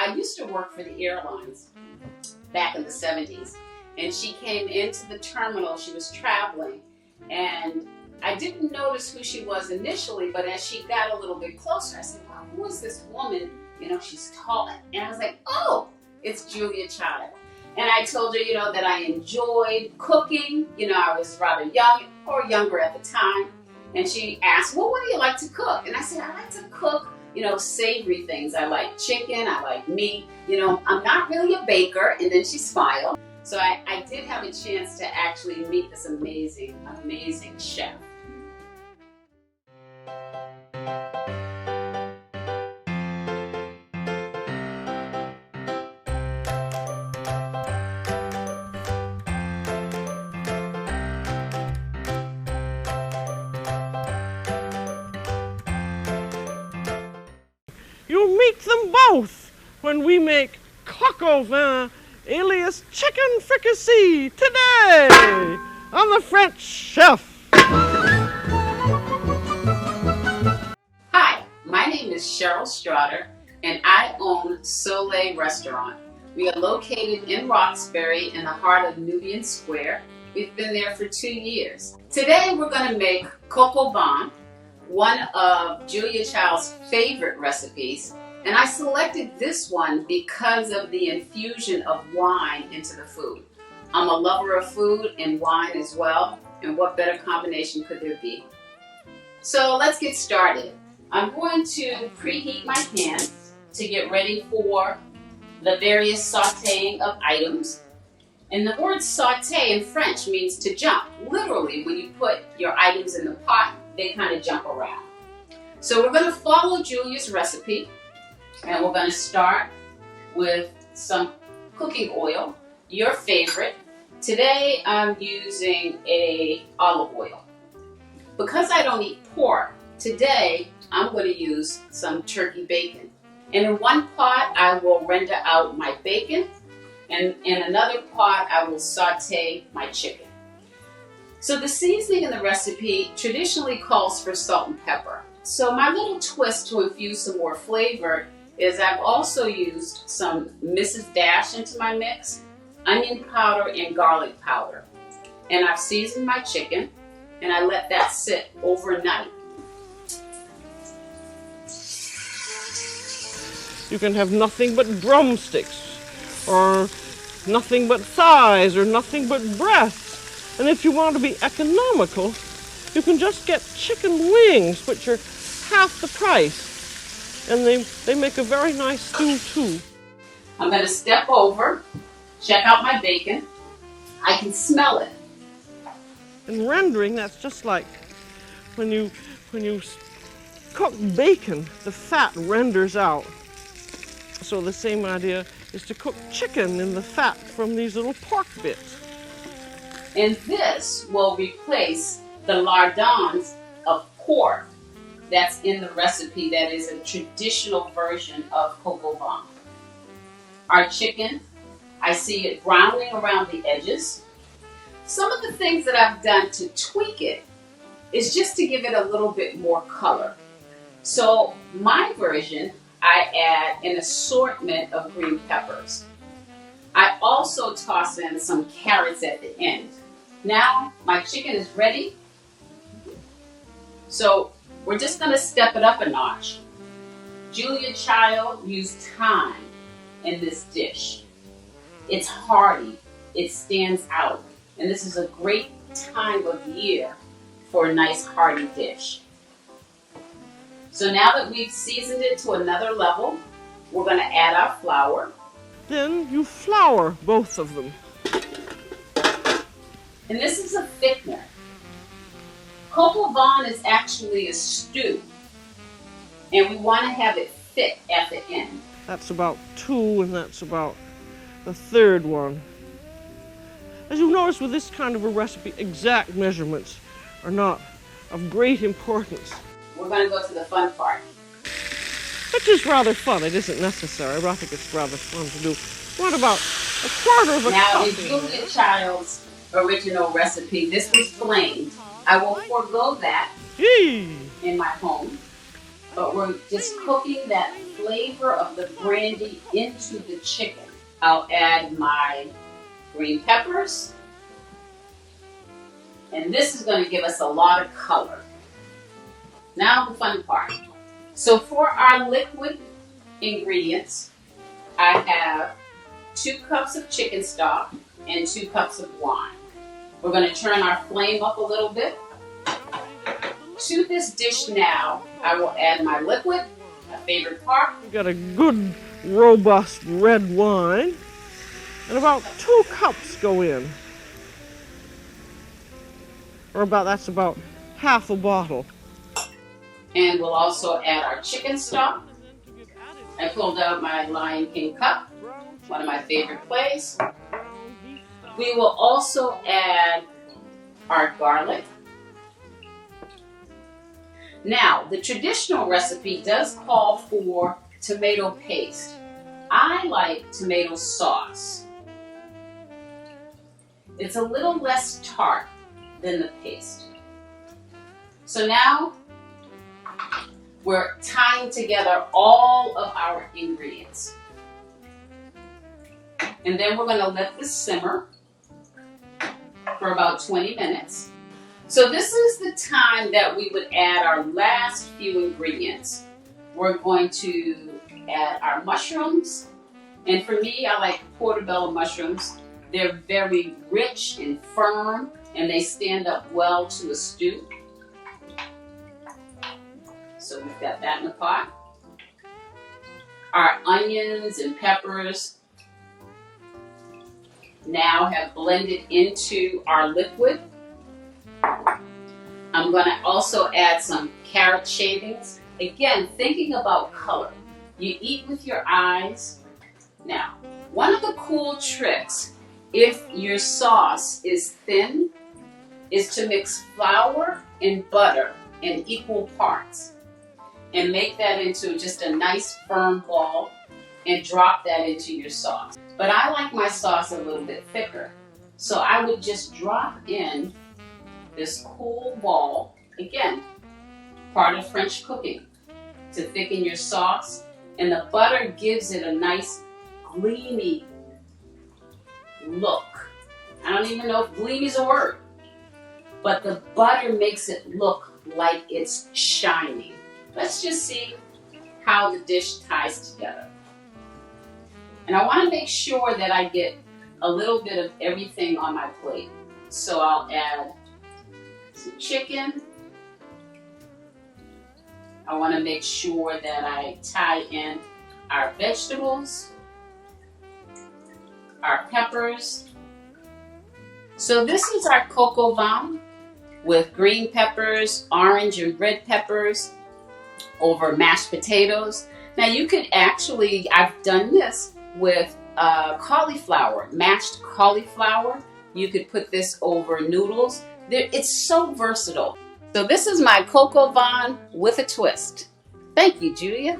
I used to work for the airlines back in the 70s, and she came into the terminal. She was traveling, and I didn't notice who she was initially, but as she got a little bit closer, I said, wow, who is this woman? You know, she's tall. And I was like, oh, it's Julia Child. And I told her, you know, that I enjoyed cooking. You know, I was rather young or younger at the time. And she asked, well, what do you like to cook? And I said, I like to cook, you know, savory things. I like chicken, I like meat. You know, I'm not really a baker. And then she smiled. So I did have a chance to actually meet this amazing, amazing chef. You'll meet them both when we make coq au vin, alias chicken fricassee, today on the French Chef. Hi, my name is Cheryl Straughter, and I own Soleil Restaurant. We are located in Roxbury in the heart of Nubian Square. We've been there for 2 years. Today we're going to make coq au vin, one of Julia Child's favorite recipes, and I selected this one because of the infusion of wine into the food. I'm a lover of food and wine as well, and what better combination could there be? So let's get started. I'm going to preheat my pan to get ready for the various sauteing of items. And the word sauté in French means to jump. Literally, when you put your items in the pot, they kind of jump around. So we're going to follow Julia's recipe, and we're going to start with some cooking oil, your favorite. Today I'm using olive oil. Because I don't eat pork, today I'm going to use some turkey bacon. And in one pot I will render out my bacon, and in another pot I will saute my chicken. So the seasoning in the recipe traditionally calls for salt and pepper. So my little twist to infuse some more flavor is I've also used some Mrs. Dash into my mix, onion powder and garlic powder. And I've seasoned my chicken, and I let that sit overnight. You can have nothing but drumsticks, or nothing but thighs, or nothing but breasts. And if you want to be economical, you can just get chicken wings, which are half the price. And they make a very nice stew too. I'm going to step over, check out my bacon. I can smell it. In rendering, that's just like when you cook bacon, the fat renders out. So the same idea is to cook chicken in the fat from these little pork bits. And this will replace the lardons of pork that's in the recipe that is a traditional version of coq au vin. Our chicken, I see it browning around the edges. Some of the things that I've done to tweak it is just to give it a little bit more color. So my version, I add an assortment of green peppers. I also toss in some carrots at the end. Now my chicken is ready. So we're just going to step it up a notch. Julia Child used thyme in this dish. It's hearty, it stands out, and this is a great time of year for a nice hearty dish. So now that we've seasoned it to another level, we're going to add our flour. Then you flour both of them. And this is a thickener. Coq au vin is actually a stew, and we want to have it thick at the end. That's about 2, and that's about the third one. As you notice with this kind of a recipe, exact measurements are not of great importance. We're going to go to the fun part. Which is rather fun. It isn't necessary, but I think it's rather fun to do. What about a quarter of a cup? Now, in Julia Child's original recipe, this was flamed. I will forego that in my home, but we're just cooking that flavor of the brandy into the chicken. I'll add my green peppers. And this is going to give us a lot of color. Now the fun part. So for our liquid ingredients, I have 2 cups of chicken stock and 2 cups of wine. We're going to turn our flame up a little bit. To this dish now, I will add my liquid, my favorite part. We got a good, robust red wine, and about 2 cups go in. Or that's about half a bottle. And we'll also add our chicken stock. I pulled out my Lion King cup, one of my favorite plays. We will also add our garlic. Now, the traditional recipe does call for tomato paste. I like tomato sauce. It's a little less tart than the paste. So now we're tying together all of our ingredients. And then we're going to let this simmer for about 20 minutes. So this is the time that we would add our last few ingredients. We're going to add our mushrooms. And for me, I like portobello mushrooms. They're very rich and firm, and they stand up well to a stew. So we've got that in the pot. Our onions and peppers now have blended into our liquid. I'm going to also add some carrot shavings. Again, thinking about color. You eat with your eyes. Now, one of the cool tricks, if your sauce is thin, is to mix flour and butter in equal parts and make that into just a nice firm ball and drop that into your sauce. But I like my sauce a little bit thicker, so I would just drop in this cool ball, again, part of French cooking, to thicken your sauce, and the butter gives it a nice gleamy look. I don't even know if gleamy is a word, but the butter makes it look like it's shining. Let's just see how the dish ties together. And I want to make sure that I get a little bit of everything on my plate. So I'll add some chicken. I want to make sure that I tie in our vegetables, our peppers. So this is our coq au vin with green peppers, orange and red peppers over mashed potatoes. Now you could actually, I've done this with cauliflower, mashed cauliflower. You could put this over noodles. It's so versatile. So this is my coq au vin with a twist. Thank you, Julia.